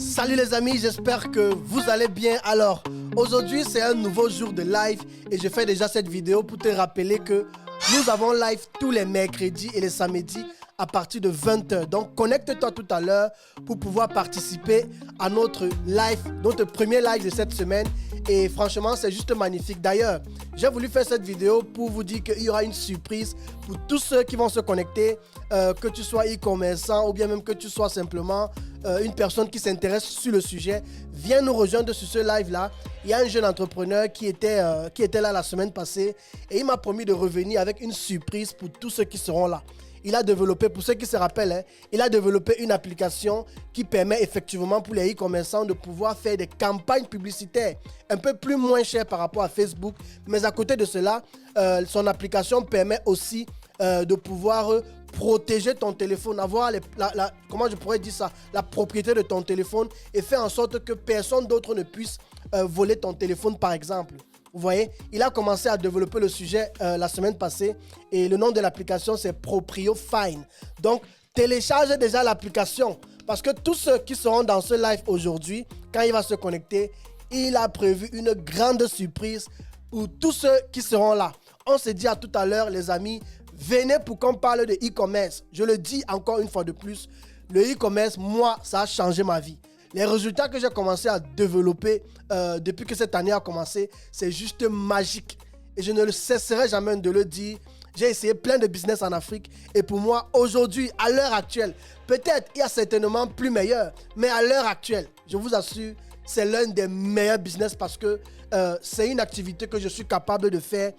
Salut les amis, j'espère que vous allez bien. Alors, aujourd'hui c'est un nouveau jour de live et je fais déjà cette vidéo pour te rappeler que nous avons live tous les mercredis et les samedis à partir de 20h. Donc, connecte-toi tout à l'heure pour pouvoir participer à notre live, notre premier live de cette semaine. Et franchement, c'est juste magnifique. D'ailleurs, j'ai voulu faire cette vidéo pour vous dire qu'il y aura une surprise pour tous ceux qui vont se connecter, que tu sois e-commerçant ou bien même que tu sois simplement une personne qui s'intéresse sur le sujet. Viens nous rejoindre sur ce live-là. Il y a un jeune entrepreneur qui était là la semaine passée et il m'a promis de revenir avec une surprise pour tous ceux qui seront là. Il a développé, pour ceux qui se rappellent, il a développé une application qui permet effectivement pour les e-commerçants de pouvoir faire des campagnes publicitaires un peu plus moins chères par rapport à Facebook. Mais à côté de cela, son application permet aussi de pouvoir protéger ton téléphone, avoir comment je pourrais dire ça, la propriété de ton téléphone et faire en sorte que personne d'autre ne puisse voler ton téléphone par exemple. Vous voyez, il a commencé à développer le sujet la semaine passée et le nom de l'application c'est Proprio Fine. Donc, télécharge déjà l'application parce que tous ceux qui seront dans ce live aujourd'hui, quand il va se connecter, il a prévu une grande surprise pour tous ceux qui seront là. On se dit à tout à l'heure les amis, venez pour qu'on parle de e-commerce. Je le dis encore une fois de plus, le e-commerce, moi, ça a changé ma vie. Les résultats que j'ai commencé à développer depuis que cette année a commencé, c'est juste magique. Et je ne le cesserai jamais de le dire. J'ai essayé plein de business en Afrique. Et pour moi, aujourd'hui, à l'heure actuelle, peut-être il y a certainement plus meilleur. Mais à l'heure actuelle, je vous assure, c'est l'un des meilleurs business parce que c'est une activité que je suis capable de faire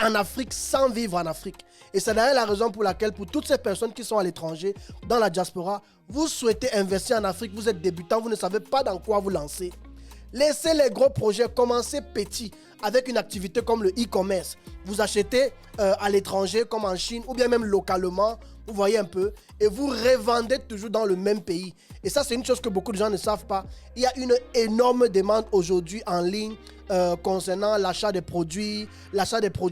en Afrique sans vivre en Afrique. Et c'est d'ailleurs la raison pour laquelle, pour toutes ces personnes qui sont à l'étranger, dans la diaspora, vous souhaitez investir en Afrique, vous êtes débutant, vous ne savez pas dans quoi vous lancer. Laissez les gros projets, commencez petit avec une activité comme le e-commerce. Vous achetez à l'étranger comme en Chine ou bien même localement, vous voyez un peu, et vous revendez toujours dans le même pays. Et ça, c'est une chose que beaucoup de gens ne savent pas. Il y a une énorme demande aujourd'hui en ligne concernant l'achat des produits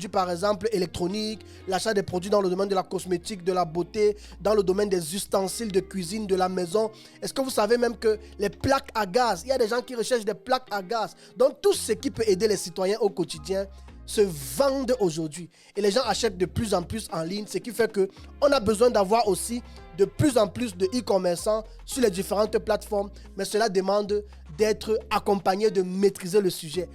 par exemple électroniques, l'achat des produits dans le domaine de la cosmétique, de la beauté, dans le domaine des ustensiles de cuisine, de la maison. Est-ce que vous savez même que les plaques à gaz, il y a des gens qui recherchent des plaques à gaz. Donc tout ce qui peut aider les citoyens au quotidien se vendent aujourd'hui. Et les gens achètent de plus en plus en ligne, ce qui fait qu'on a besoin d'avoir aussi de plus en plus de e-commerçants sur les différentes plateformes. Mais cela demande d'être accompagné, de maîtriser le sujet.